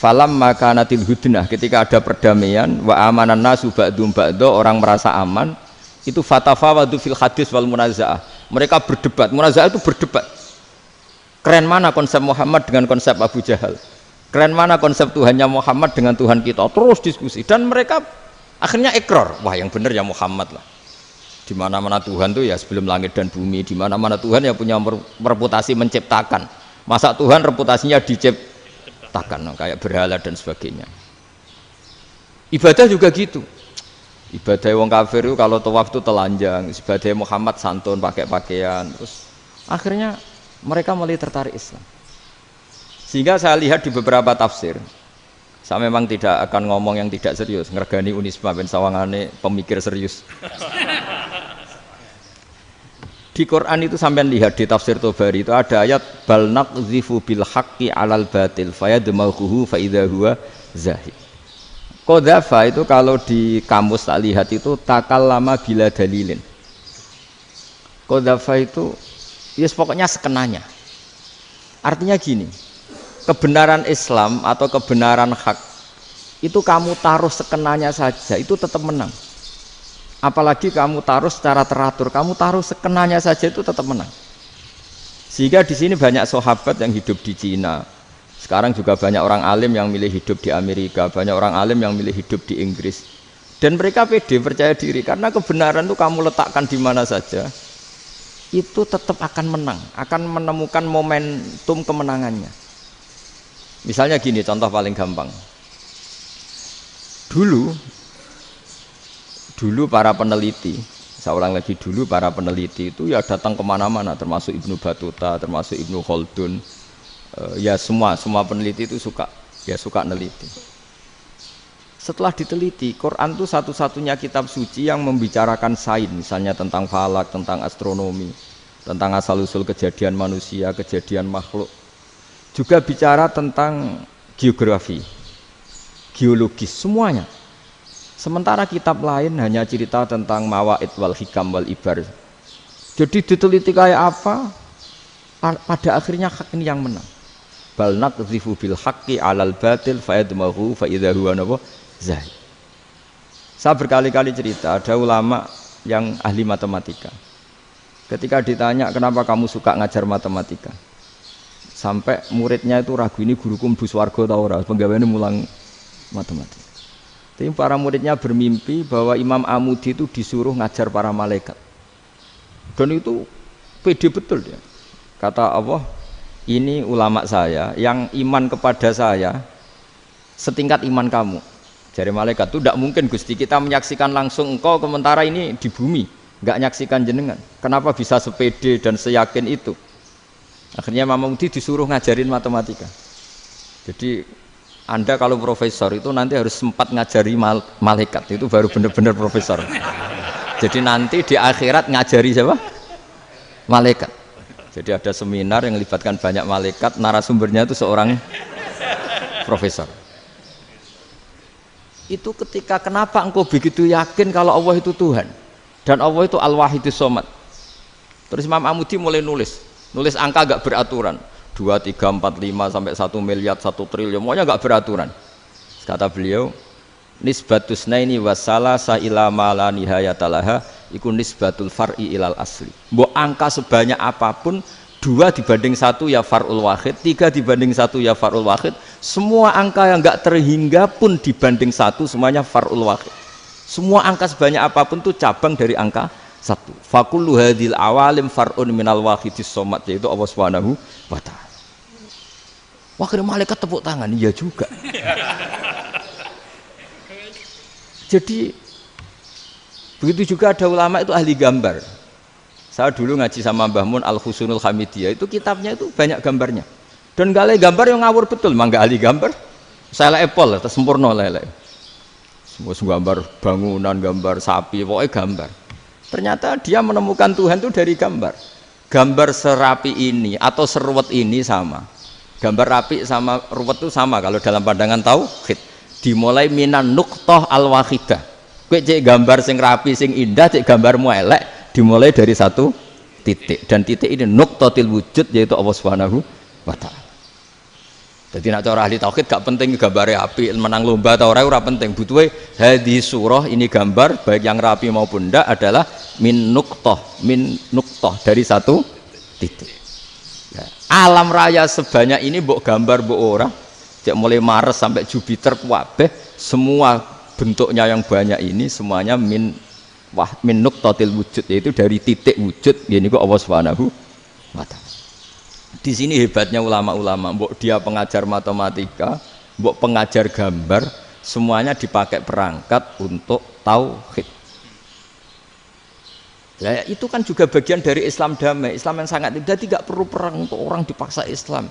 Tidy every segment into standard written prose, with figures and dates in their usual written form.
falam makanatil hudnah, ketika ada perdamaian, wa amanan nasu ba'dum ba'do, orang merasa aman, itu fatafawadu fil hadis wal munazaah, mereka berdebat. Munazaah itu berdebat, keren mana konsep Muhammad dengan konsep Abu Jahal, keren mana konsep Tuhannya Muhammad dengan Tuhan kita, terus diskusi. Dan mereka akhirnya ikrar, wah yang benar ya Muhammad lah, di mana-mana Tuhan tuh ya sebelum langit dan bumi, di mana-mana Tuhan yang punya reputasi menciptakan, masa Tuhan reputasinya diciptakan, kayak berhala dan sebagainya. Ibadah juga gitu, ibadah wong kafir itu kalau tawaf itu telanjang, ibadah Muhammad santun pakai pakaian, terus akhirnya mereka mulai tertarik Islam. Sehingga saya lihat di beberapa tafsir, saya memang tidak akan ngomong yang tidak serius, ngergani Unisma ben sawangane pemikir serius. Di Quran itu sampean lihat di tafsir Tobari itu ada ayat bal naqzifu bil haqqi 'alal batil fayadmaghuhu fa idza huwa zahid. Qadzafa itu kalau di kamus tak lihat itu takallama bila dalilin. Qadzafa itu yes pokoknya sekenanya. Artinya gini, kebenaran Islam atau kebenaran hak itu kamu taruh sekenanya saja itu tetap menang. Apalagi kamu taruh secara teratur, kamu taruh sekenanya saja itu tetap menang. Sehingga di sini banyak sahabat yang hidup di Cina. Sekarang juga banyak orang alim yang milih hidup di Amerika, banyak orang alim yang milih hidup di Inggris. Dan mereka pede, percaya diri, karena kebenaran itu kamu letakkan di mana saja, itu tetap akan menang, akan menemukan momentum kemenangannya. Misalnya gini, contoh paling gampang. Dulu para peneliti, saya ulang lagi, dulu para peneliti itu ya datang kemana-mana, termasuk Ibnu Battuta, termasuk Ibnu Khaldun, ya semua peneliti itu suka neliti. Setelah diteliti, Quran itu satu-satunya kitab suci yang membicarakan sains, misalnya tentang falak, tentang astronomi, tentang asal-usul kejadian manusia, kejadian makhluk. Juga bicara tentang geografi, geologis, semuanya. Sementara kitab lain hanya cerita tentang mawaid wal hikam wal ibar. Jadi diteliti kayak apa, pada akhirnya hak ini yang menang. Bal naqzifu bil haqqi 'alal batil fayadmaghu fa idza huwa zahid. Saya berkali-kali cerita, ada ulama yang ahli matematika. Ketika ditanya kenapa kamu suka ngajar matematika, sampai muridnya itu ragu, ini guruku mlebu swarga ta ora, penggaweane mulang matematika. Tapi para muridnya bermimpi bahwa Imam Amudi itu disuruh ngajar para malaikat. Dan itu pede betul dia. Kata Allah, ini ulama saya yang iman kepada saya setingkat iman kamu. Jadi malaikat itu tidak mungkin Gusti kita menyaksikan langsung engkau, sementara ini di bumi nggak nyaksikan jenengan. Kenapa bisa sepede dan seyakin itu? Akhirnya Imam Amudi disuruh ngajarin matematika. Jadi Anda kalau profesor itu nanti harus sempat ngajari malaikat, itu baru benar-benar profesor. Jadi nanti di akhirat ngajari siapa? Malaikat. Jadi ada seminar yang melibatkan banyak malaikat, narasumbernya itu seorang profesor. Itu ketika kenapa engkau begitu yakin kalau Allah itu Tuhan dan Allah itu Al-Wahidus Shomad. Terus Imam Amudi mulai nulis angka gak beraturan. 2, 3, 4, 5 sampai 1 miliar, 1 triliun, pokoknya enggak beraturan. Kata beliau, nisbatus naini wasalasa ila ma la nihayatalaha iku nisbatul far'i ilal asli. Mbok angka sebanyak apapun, 2 dibanding 1 ya far'ul wahid, 3 dibanding 1 ya far'ul wahid. Semua angka yang enggak terhingga pun dibanding 1 semuanya far'ul wahid. Semua angka sebanyak apapun itu cabang dari angka 1. Fakullu hadhil awalim far'un minal wahidis shomad, yaitu Allah Subhanahu wa ta'ala. Wah, kira malaikat tepuk tangan, iya juga. Jadi begitu juga ada ulama itu ahli gambar. Saya dulu ngaji sama Mbah Mun Al-Husunul Hamidiyah, itu kitabnya itu banyak gambarnya. Dan gale gambar yang ngawur betul, mangga ahli gambar. Saya Apple, sempurna lele. Semua gambar bangunan, gambar sapi, pokoknya gambar. Ternyata dia menemukan Tuhan itu dari gambar. Gambar serapi ini atau seruwet ini sama. Gambar rapi sama ruwet itu sama kalau dalam pandangan tauhid. Dimulai minan nuqtah al-wahidah. Kowe cek gambar sing rapi, sing indah, cek gambarmu elek, dimulai dari satu titik. Dan titik ini nuqtatil wujud, yaitu Allah Subhanahu wa ta'ala. Jadi nak cara ahli tauhid gak penting gambare api, menang lomba atau ora penting. Butuhe hadis surah ini gambar baik yang rapi maupun ndak adalah min nuqtah dari satu titik. Ya. Alam raya sebanyak ini mbok gambar mbok ora, cek mulai Mars sampai Jupiter kabeh semua bentuknya yang banyak ini semuanya min nuqtatil wujud, yaitu dari titik wujud. Ini kok Allah Subhanahu wa taala. Di sini hebatnya ulama-ulama, mbok dia pengajar matematika, mbok pengajar gambar, semuanya dipakai perangkat untuk tauhid. Ya, itu kan juga bagian dari Islam damai, Islam yang sangat jadi tidak perlu perang untuk orang dipaksa Islam,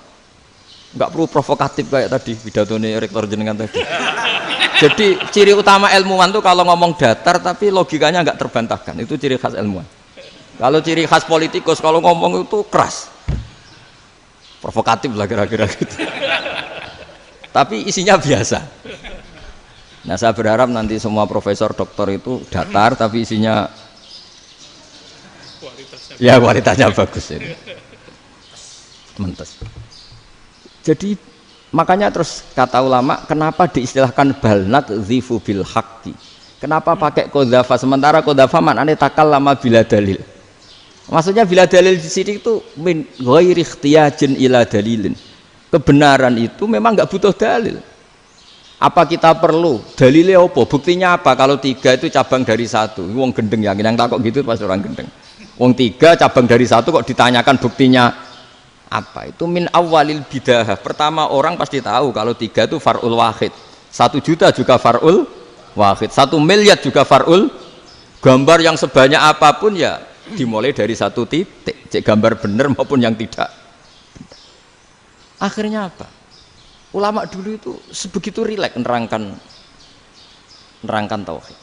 nggak perlu provokatif kayak tadi pidatonya rektor jenengan tadi. Jadi ciri utama ilmuwan tuh kalau ngomong datar tapi logikanya nggak terbantahkan, itu ciri khas ilmuwan. Kalau ciri khas politikus kalau ngomong itu keras. Provokatif lah kira-kira gitu. Tapi isinya biasa. Nah saya berharap nanti semua profesor doktor itu datar tapi isinya kualitasnya bagus ini. Mentes. Jadi makanya terus kata ulama kenapa diistilahkan balnat zifu bil haqqi. Kenapa pakai qadzafa sementara qadzafa maknanya takallama bila dalil. Maksudnya bila dalil di sini itu min ghairi ikhtiyajin ila dalilin. Kebenaran itu memang nggak butuh dalil. Apa kita perlu dalilnya apa? Buktinya apa? Kalau 3 itu cabang dari 1. Wong gendeng yang takut gitu pas orang gendeng. Wong 3 cabang dari 1 kok ditanyakan buktinya apa? Itu min awalil bid'ah. Pertama orang pasti tahu kalau 3 itu far'ul wahid. 1 juta juga far'ul wahid. 1 miliar juga far'ul. Gambar yang sebanyak apapun ya dimulai dari 1 titik, cek gambar bener maupun yang tidak. Akhirnya apa? Ulama dulu itu sebegitu rileks nerangkan tauhid.